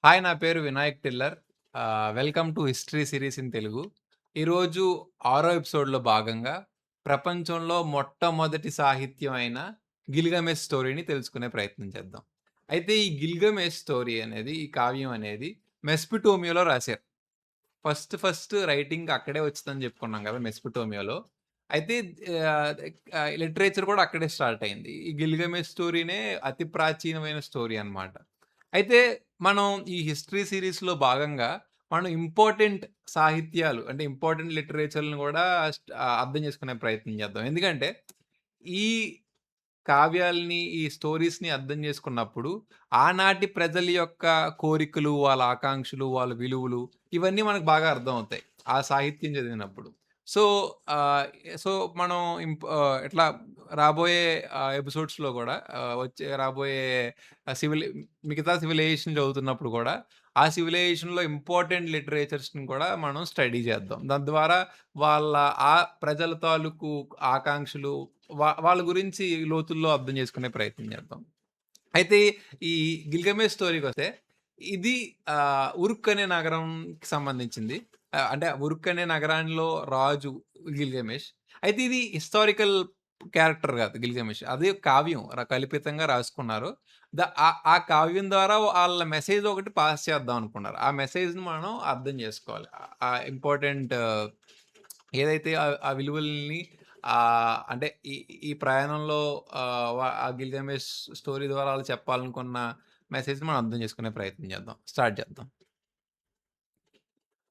Hi! నా పేరు Vinayak tiller. Welcome to history series in Telugu. ఈరోజు ఆరో ఎపిసోడ్‌లో భాగంగా ప్రపంచంలో మొట్టమొదటి సాహిత్యం అయిన 'గిల్‌గమెష్' స్టోరీని తెలుసుకునే ప్రయత్నం చేద్దాం. అయితే ఈ 'గిల్‌గమెష్' స్టోరీ అనేది, ఈ కావ్యం అనేది మెస్పిటోమియాలో రాశారు. ఫస్ట్ రైటింగ్ అక్కడే వచ్చిందని చెప్పుకున్నాం కదా! మెస్పిటోమియాలో. అయితే ఆహ్, లిటరేచర్ కూడా అక్కడే స్టార్ట్ అయింది. ఈ 'గిల్‌గమెష్' స్టోరీనే అతి ప్రాచీనమైన స్టోరీ అన్నమాట. అయితే మనం ఈ హిస్టరీ సీరీస్‌లో భాగంగా మనం ఇంపార్టెంట్ సాహిత్యాలు అంటే ఇంపార్టెంట్ లిటరేచర్‌లని కూడా అర్థం చేసుకునే ప్రయత్నం చేద్దాం. ఎందుకంటే ఈ కావ్యాల్ని, ఈ స్టోరీస్‌ని అర్థం చేసుకున్నప్పుడు, ఆనాటి ప్రజల యొక్క కోరికలు, వాళ్ళ ఆకాంక్షలు, వాళ్ళ విలువలు ఇవన్నీ మనకు బాగా అర్థమవుతాయి. ఆ సాహిత్యం చదివినప్పుడు. సో, ఆహ్, సో, మనం ఇట్లా రాబోయే ఎపిసోడ్స్‌లో గూడా వచ్చే రాబోయే సివిల్ మిగతా సివిలైజేషన్ చదువుతున్నప్పుడు గూడా, ఆ సివిలైజేషన్‌లో ఇంపార్టెంట్ లిటరేచర్స్‌ని కూడా మనం స్టడీ చేద్దాం. దాని ద్వారా వాళ్ళ ఆ ప్రజల తాలూకు ఆకాంక్షలు వాళ్ళ గురించి లోతుల్లో అర్థం చేసుకునే ప్రయత్నం చేద్దాం. అయితే ఈ 'గిల్‌గమెష్' స్టోరీకొస్తే ఇది ఉరుక్ అనే నగరంకి సంబంధించింది. అంటే ఉరుక్ అనే నగరానిలో రాజు 'గిల్‌గమెష్'. అయితే ఇది హిస్టారికల్ క్యారెక్టర్ కాదు 'గిల్‌గమెష్'. అది కావ్యం కల్పితంగా రాసుకున్నారు. ఆ కావ్యం ద్వారా ఆళ్ళ మెసేజ్ ఒకటి పాస్ చేద్దాం అనుకున్నారు. ఆ మెసేజ్‌ని మనం అర్థం చేసుకోవాలి. ఆ ఇంపార్టెంట్ ఏదైతే ఆ విలువల్ని అంటే ఈ ఈ ప్రయాణంలో ఆ 'గిల్‌గమెష్' స్టోరీ ద్వారా ఆళ్ళు చెప్పాలనుకున్న మెసేజ్‌ని మనం అర్థం చేసుకునే ప్రయత్నం చేద్దాం. స్టార్ట్ చేద్దాం.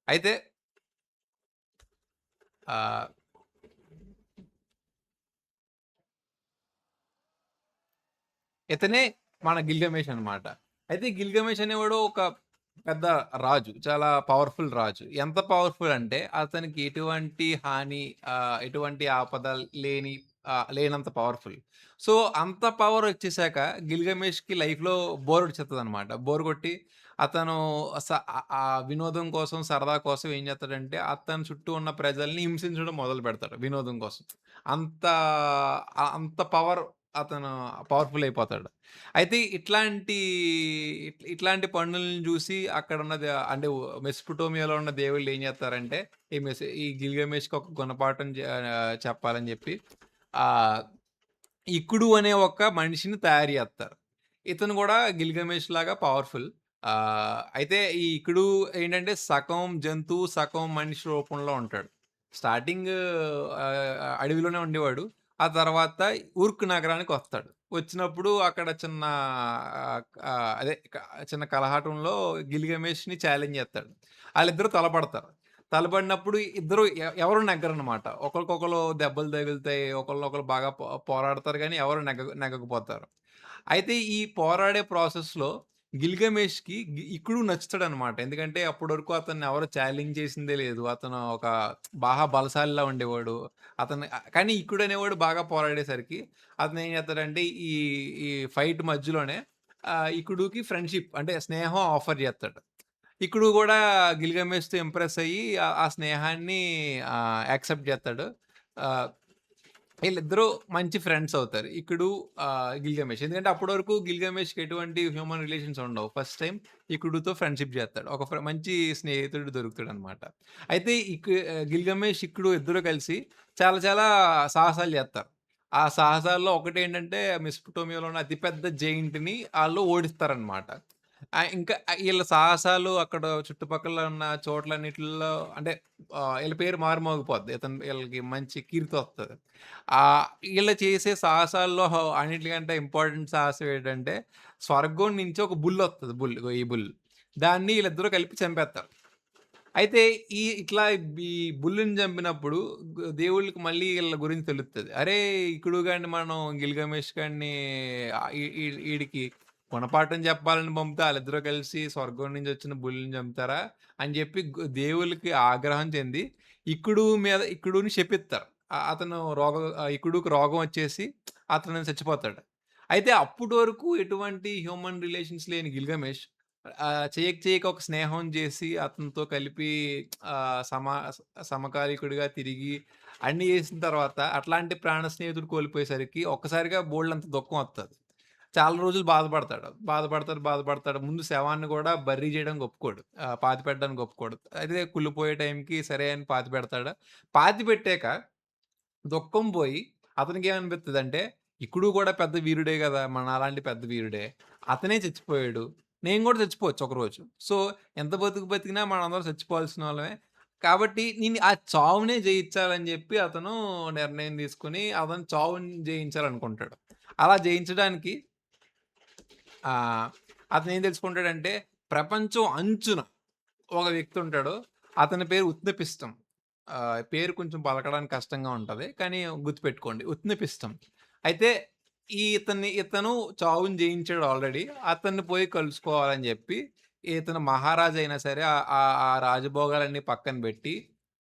అయితే ఆహ్, ఇతనే మన 'గిల్‌గమెష్' అన్నమాట. అయితే 'గిల్‌గమెష్' అనేవాడు ఒక పెద్ద రాజు. చాలా పవర్‌ఫుల్ రాజు. ఎంత పవర్‌ఫుల్ అంటే అతనికి ఎటువంటి హాని ఎటువంటి ఆపద లేని లేనంత పవర్‌ఫుల్. సో, అంత పవర్ వచ్చేసాక 'గిల్‌గమెష్‌కి' లైఫ్‌లో బోర్ వచ్చేస్తదన్నమాట. బోర్ కొట్టి అతను వినోదం కోసం, సరదా కోసం ఏం చేస్తాడంటే అతని చుట్టూ ఉన్న ప్రజల్ని హింసించడం మొదలుపెడతాడు వినోదం కోసం. అంత అంత పవర్ అతను పవర్‌ఫుల్ అయిపోతాడు. అయితే ఇట్లాంటి పనులను జూసి అక్కడున్న అంటే మెసొపొటేమియాలో ఉన్న దేవుళ్ళు ఏం జేత్తారంటే, ఈ 'గిల్‌గమెష్‌కి' ఒక గుణపాఠం చెప్పాలని జెప్పి ఆహ్, ఇకుడు అనే ఒక మనిషిని తయారు జేత్తారు. ఇతను గూడా 'గిల్‌గమెష్' లాగా పవర్‌ఫుల్. అయితే ఈ ఇకుడు ఏంటంటే సగం జంతువు, సగం మనిషి రూపంలో ఉంటాడు. స్టార్టింగ్ అడవిలోనే ఉండేవాడు. ఆ తర్వాత ఉర్క్ నగరానికొస్తాడు. వచ్చినప్పుడు అక్కడ చిన్న ఆహ్, ఆహ్, అదే క చిన్న కలహటంలో 'గిల్‌గమెష్‌ని' ఛాలెంజ్ చేత్తాడు. ఆళ్ళిద్దరూ తలపడతారు. తలపడినప్పుడు ఇద్దరు ఎవరు నెగ్గరనమాట. ఒకళ్ళకొకళ్ళు దెబ్బలు తగులుతాయి. ఒకళ్ళనొకళ్ళు బాగా పోరాడతారు గానీ ఎవరు నెగ్గకపోతారు. అయితే ఈ పోరాడే ప్రాసెస్‌లో 'గిల్‌గమెష్‌కి' ఇకుడు నచ్చుతాడనమాట. ఎందుకంటే అప్పటి వరకు అతన్ని ఎవరు ఛాలెంజ్ చేసిందే లేదు. అతను ఒక బాగా బలశాలిలా ఉండేవాడు. కానీ ఇకుడు అనేవాడు బాగా పోరాడేసరికి అతనేం చేస్తాడంటే ఈ ఈ ఫైట్ మధ్యలోనే ఇకుడుకి ఫ్రెండ్‌షిప్ అంటే స్నేహం ఆఫర్ చేస్తాడు. ఇకుడు గూడా 'గిల్‌గమెష్‌తో' ఇంప్రెస్ అయ్యి ఆ స్నేహాన్ని యాక్సెప్ట్ చేస్తాడు. ఆహ్, ఈళ్ళిద్దరూ మంచి ఫ్రెండ్స్ అవుతారు. ఇకుడు, 'గిల్‌గమెష్'. ఎందుకంటే అప్పటి వరకు 'గిల్‌గమెష్‌కి' ఎటువంటి హ్యూమన్ రిలేషన్స్ ఉండవు. ఫస్ట్ టైమ్ ఇకుడుతో ఫ్రెండ్‌షిప్ జేత్తాడు. ఒక మంచి స్నేహితుడు దొరుకుతాడనమాట. అయితే 'గిల్‌గమెష్', ఇకుడు ఇద్దరు కలిసి చాలా చాలా సాహసాలు జేత్తారు. ఆ సాహసాల్లో ఒకటేంటంటే మెసొపొటేమియాలో ఉన్న అతి పెద్ద జెయింట్‌ని ఆళ్ళు ఓడిస్తారనమాట. ఇంకా ఈళ్ళ సాహసాలు అక్కడ చుట్టుపక్కల ఉన్న చోట్లన్నిటిల్లో అంటే ఈళ్ళ పేరు మారుమోగిపోద్ది. ఈళ్ళకి మంచి కీర్తొస్తది. ఈళ్ళు చేసే సాహసాల్లో అన్నిట్లికంటే ఇంపార్టెంట్ సాహసం ఏంటంటే, స్వర్గం నుంచి ఒక బుల్లొస్తది. ఇగో ఈ బుల్. దాన్ని ఈళ్ళిద్దరూ కలిపి చంపేత్తారు. అయితే ఇట్లా ఈ బుల్లిని చంపినప్పుడు దేవుళ్ళకి మళ్ళీ ఈళ్ళ గురించి తెలుత్తది. అరే! ఇకుడు గాడిని మనం 'గిల్‌గమెష్' గాడిని ఆహ్, ఈ ఈ ఈడికి గుణపాఠం చెప్పాలని పంపితే ఆళ్ళిద్దరూ కలిసి స్వర్గం నుంచి వచ్చిన బుల్లిని చంపుతారా? అని చెప్పి దేవుళ్ళకి ఆగ్రహం చెంది ఇకుడుని శపిత్తారు. అతను ఇకుడుకి రోగం వచ్చేసి అతను చచ్చిపోతాడు. అయితే అప్పటి వరకు ఎటువంటి హ్యూమన్ రిలేషన్స్ లేని 'గిల్‌గమెష్' చేయక ఒక స్నేహం జేసి అతనితో కలిపి ఆహ్, సమా సమకాలీకుడిగా తిరిగి అన్నీ జేసిన తర్వాత అట్లాంటి ప్రాణ స్నేహితుడు కోల్పోయేసరికి ఒక్కసారిగా బోలెడంత దుఃఖం వత్తది. చాలా రోజులు బాధపడతాడు. బాధపడతాడు. ముందు శవాన్ని గూడా బర్రీ జేయడానికి ఒప్పుకోడు. పాతిపెట్టడానికి ఒప్పుకోడు. అయితే కుళ్ళిపోయే టైంకి సరే అని పాతిపెడతాడు. పాతిపెట్టాక దుఃఖం పోయి అతనికేమనిపిత్తదంటే, ఇకుడు గూడా పెద్ద వీరుడే గదా! నాలాంటి పెద్ద వీరుడే. అతనే చచ్చిపోయాడు. నేను గూడా చచ్చిపోవచ్చు ఒకరోజు. సో, ఎంత బతికినా మనందరం చచ్చిపోవాల్సినోళ్ళమే. కాబట్టి నేను ఆ చావునే జయించాలని జెప్పి అతను నిర్ణయం తీసుకొని, అతను చావుని జయించాలనుకుంటాడు. అలా జయించడానికి ఆహ్, అతనేం తెలుసుకుంటాడంటే, ప్రపంచం అంచున ఒక వ్యక్తి ఉంటాడు. అతని పేరు ఉత్నెపిస్టం. పేరు కొంచెం పలకడానికి కష్టంగా ఉంటది. కానీ గుర్తుపెట్టుకోండి. ఉత్నెపిస్టం. అయితే ఇతను చావుని జయించాడు ఆల్రెడీ. అతన్ని పోయి కలుసుకోవాలని జెప్పి, ఇతను మహారాజు అయినా సరే ఆ రాజభోగాలన్నీ పక్కన బెట్టి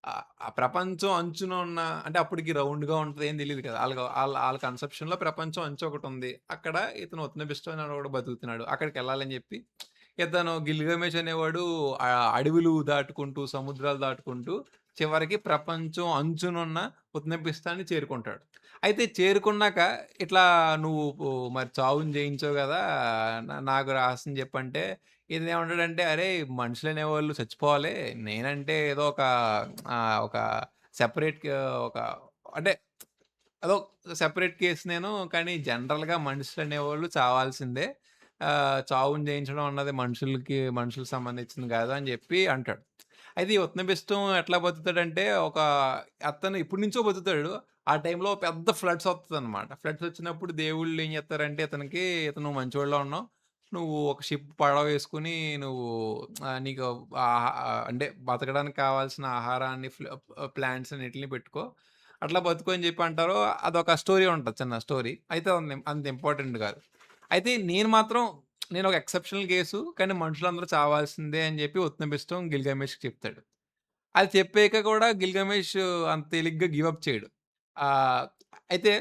ఆ ప్రపంచం అంచున ఉన్న అంటే అప్పటికి రౌండ్‌గా ఉంటది ఏం తెలీదు కదా! ఆళ్ళ కన్సెప్షన్‌లో ప్రపంచం అంచు ఒకటుంది. అక్కడ ఇతను ఉత్నెపిస్టం అనేవాడు బతుకుతున్నాడు. అక్కడికెళ్ళాలని జెప్పి ఇతను 'గిల్‌గమేష్' అనేవాడు అడవులు దాటుకుంటూ, సముద్రాలు దాటుకుంటూ చివరికి ప్రపంచం అంచునున్న ఉత్నెపిస్తాన్ని చేరుకుంటాడు. అయితే చేరుకున్నాక ఇట్లా "నువ్వు మరి చావుని జయించావు గదా! నాకు రహస్యం చెప్పంటే" ఇతనేమంటాడంటే, "అరేయ్! మనుషులనేవాళ్ళు చచ్చిపోవాలి. నేనంటే ఏదో ఒక సెపరేట్ ఒక అంటే అదో సెపరేట్ కేస్ నేను. కానీ జనరల్‌గా మనుషులనేవాళ్ళు చావాల్సిందే. చావుని జయించడం అన్నది మనుషులకు సంబంధించింది కాదు అని జెప్పి అంటాడు. అయితే ఈ ఉత్నబిస్టం ఎట్లా బతుకుతాడంటే, అతను ఎప్పటినుంచో బతుకుతాడు. ఆ టైంలో పెద్ద ఫ్లడ్స్ వస్తదనమాట. ఫ్లడ్స్ వచ్చినప్పుడు దేవుళ్ళు ఏం జేత్తారంటే ఇతనికి, "ఇతను మంచోడిలా ఉన్నావు. నువ్వు ఒక పడవ వేసుకొని నువ్వు నీకు అంటే బతకడానికి కావాల్సిన ఆహారాన్ని ప్లాంట్స్ అన్నిటిని పెట్టుకో. అట్లా బతుకు" అని జెప్పి అంటారు. అదొక స్టోరీ ఉంటది. చిన్న స్టోరీ. అయితే అంత ఇంపార్టెంట్ గాదు. అయితే నేనొక ఎక్సెప్షనల్ కేసు. కానీ మనుషులందరూ చావాల్సిందే అని జెప్పి ఉత్నబిస్టం గిల్‌గమేష్‌కి చెప్తాడు. అది చెప్పాక కూడా గిల్‌గమేష్ అంత తేలిగ్గా గివ్ అప్ చేయడు. ఆహ్, అయితే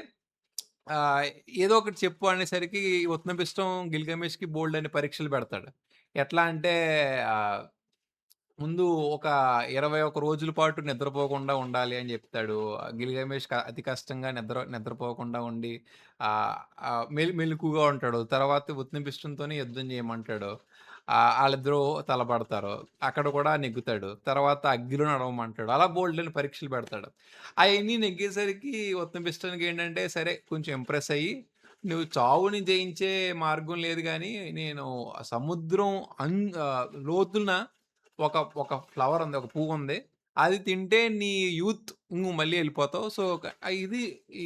ఆహ్, ఏదో ఒకటి చెప్పు అనేసరికి ఉత్నబిస్టం గిల్‌గమేష్‌కి బోలెడన్ని పరీక్షలు పెడతాడు. ఎట్లా అంటే ఆహ్ ముందు ఒక 21 రోజుల పాటు నిద్రపోకుండా ఉండాలి అని జెప్తాడు. గిల్‌గమేష్ అతి కష్టంగా నిద్రపోకుండా ఉండి ఆహ్, ఆహ్, మెలుకువగా ఉంటాడు. తర్వాత ఉత్నెపిస్టంతోని యుద్ధం జేయమంటాడు. ఆళ్ళిద్దరూ తలపడతారు. అక్కడ కూడా నెగ్గుతాడు. తర్వాత అగ్నిలో నడవమంటాడు. అలా బోలెడన్ని పరీక్షలు పెడతాడు. అయన్నీ నెగ్గేసరికి ఉత్నెపిస్టానికేంటంటే సరే కొంచెం ఇంప్రెస్ అయ్యి, "నువ్వు చావుని జయించే మార్గం లేదు గానీ, నేను సముద్రం లోతున ఒక ఒక ఫ్లవర్ ఉంది. ఒక పువ్వుంది. అది తింటే నీ యూత్ నువ్వు మళ్ళీ ఎళ్ళిపోతావు. సో, ఇది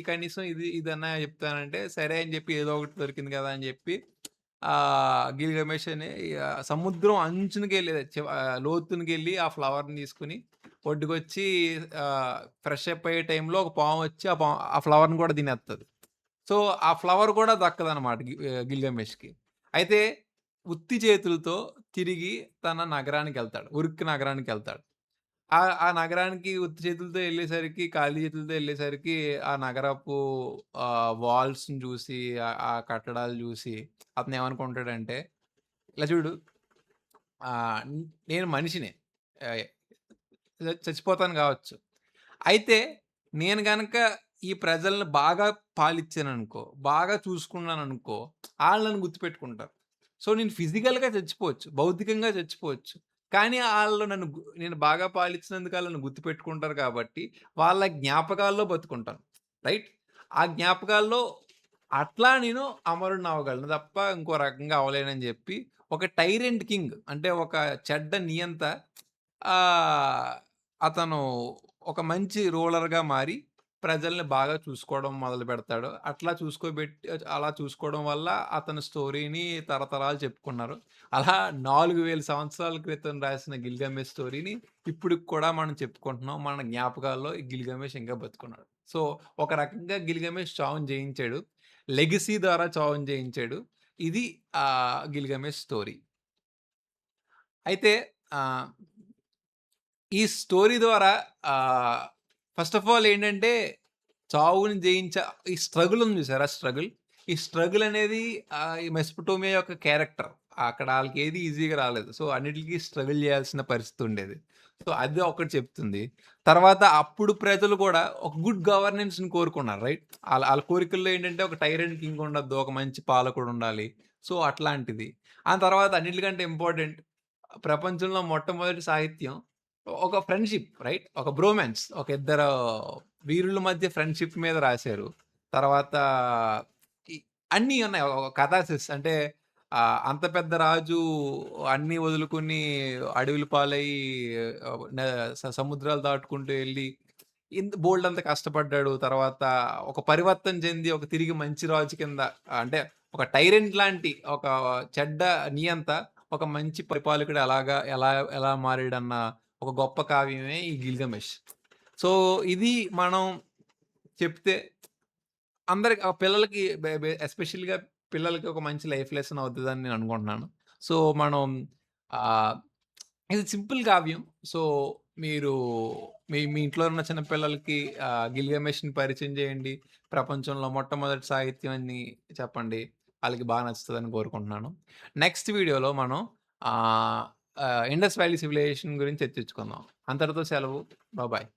కనీసం ఇదన్నా చెప్తానంటే, సరే అని చెప్పి ఏదో ఒకటి దొరికింది కదా! అని చెప్పి గిల్‌గమేష్ అని సముద్రం అంచునకెళ్ళి లోతునకెళ్ళి ఆ ఫ్లవర్‌ని తీసుకొని ఒడ్డుకొచ్చి ఫ్రెష్ అప్ అయ్యే టైంలో ఒక పామొచ్చి ఆ ఫ్లవర్‌ని కూడా తినేత్తది. సో, ఆ ఫ్లవర్ కూడా దక్కదనమాట గిల్‌గమేష్‌కి. అయితే ఉత్తి చేతులతో తిరిగి తన నగరానికెళ్తాడు. ఉరుక్ నగరానికెళ్తాడు. ఆ నగరానికి ఉత్తి చేతులతో ఎళ్ళేసరికి, ఖాళీ చేతులతో ఎళ్ళేసరికి ఆ నగరపు వాల్స్‌ని జూసి, ఆ కట్టడాలు జూసి అతనేమనుకుంటాడంటే, ఇలా చూడు ఆహ్, నేను మనిషినే. ఆహ్, చచ్చిపోతాను గావచ్చు. అయితే నేను గనక ఈ ప్రజల్ని బాగా పాలిచ్చాననుకో, బాగా చూసుకున్నాననుకో, ఆళ్ళు నన్ను గుర్తుపెట్టుకుంటారు. సో, నేను ఫిజికల్‌గా చచ్చిపోవచ్చు. భౌతికంగా చచ్చిపోవచ్చు. కానీ నేను బాగా పాలిచ్చినందుకు ఆళ్ళు నన్ను గుర్తుపెట్టుకుంటారు కాబట్టి, వాళ్ళ జ్ఞాపకాల్లో బతుకుంటాను. రైట్? ఆ జ్ఞాపకాల్లో అట్లా నేను అమరుడినవ్వగలను తప్ప ఇంకో రకంగా అవ్వలేనని జెప్పి, ఒక టైరెంట్ కింగ్ అంటే ఒక చెడ్డ నియంత ఆహ్, అతను ఒక మంచి రూలర్‌గా మారి, ప్రజల్ని బాగా చూసుకోవడం మొదలుపెడతాడు. అలా చూసుకోవడం వల్ల అతని స్టోరీని తరతరాలు చెప్పుకున్నారు. అలా 4000 సంవత్సరాల క్రితం రాసిన 'గిల్‌గమేష్' స్టోరీని ఇప్పటికి కూడా మనం చెప్పుకుంటున్నాం. మన జ్ఞాపకాల్లో ఈ 'గిల్‌గమేష్' ఇంకా బతికున్నాడు. సో, ఒక రకంగా 'గిల్‌గమేష్' చావుని జయించాడు. లెగసీ ద్వారా చావుని జయించాడు. ఇది 'గిల్‌గమేష్' స్టోరీ. అయితే ఆహ్ ఈ స్టోరీ ద్వారా ఆహ్, ఫస్ట్ ఆఫ్ ఆల్ ఏంటంటే, చావుని జయించా ఈ స్ట్రగుల్ ఉంది చూసారా స్ట్రగుల్. ఈ స్ట్రగుల్ అనేది ఈ మెస్‌పటోమియా యొక్క క్యారెక్టర్. అక్కడ ఆళ్ళకేది ఈజీగా రాలేదు. సో, అన్నిట్లికి స్ట్రగుల్ చేయాల్సిన పరిస్థితి ఉండేది. సో, అది ఒకటి చెప్తుంది. తర్వాత అప్పుడు ప్రజలు కూడా ఒక గుడ్ గవర్నెన్స్‌ని కోరుకున్నారు. రైట్? ఆళ్ళ ఆళ్ళ కోరికల్లో ఏంటంటే ఒక టైరెంట్ కింగ్ ఉండొద్దు. ఒక మంచి పాలకుడుండాలి. సో, అట్లాంటిది. ఆ తర్వాత అన్నిట్లికంటే ఇంపార్టెంట్ ప్రపంచంలో మొట్టమొదటి సాహిత్యం ఒక ఫ్రెండ్‌షిప్ రైట్? ఒక బ్రోమాన్స్. ఒక ఇద్దరు వీరుల మధ్య ఫ్రెండ్‌షిప్ మీద రాశారు. తర్వాత ఈ అన్నీ ఉన్నాయి. ఒక కథాసిస్ అంటే అంత పెద్ద రాజు అన్నీ వదులుకొని అడవుల పాలయ్యి ఆహ్, న సముద్రాలు దాటుకుంటూ ఎళ్లి బోలెడంత కష్టపడ్డాడు. తర్వాత ఒక పరివర్తన చెంది ఒక తిరిగి మంచి రాజు కింద అంటే ఒక టైరెంట్ లాంటి ఒక చెడ్డ నియంత ఒక మంచి పరిపాలకుడు ఎలాగా ఎలా ఎలా మారాడన్న ఒక గొప్ప కావ్యమే ఈ 'గిల్గమెష్'. సో, ఇది మనం చెప్తే అందరికి పిల్లలకి బె బె ఎస్పెషల్‌గా పిల్లలకి ఒక మంచి లైఫ్ లెసన్ అవుతదని నేను అనుకుంటున్నాను. సో, మనం ఆహ్, ఇది సింపుల్ కావ్యం. సో, మీరు మీ మీ ఇంట్లో ఉన్న చిన్న పిల్లలకి 'గిల్గమెష్‌ని' పరిచయం చేయండి. ప్రపంచంలో మొట్టమొదటి సాహిత్యం అని చెప్పండి. ఆళ్ళకి బాగా నచ్చుతదని కోరుకుంటున్నాను. నెక్స్ట్ వీడియోలో మనం ఆహ్, ఇండస్ వ్యాలీ సివిలైజేషన్ గురించి చర్చించుకుందాం. అంతటితో సెలవు. బాయ్.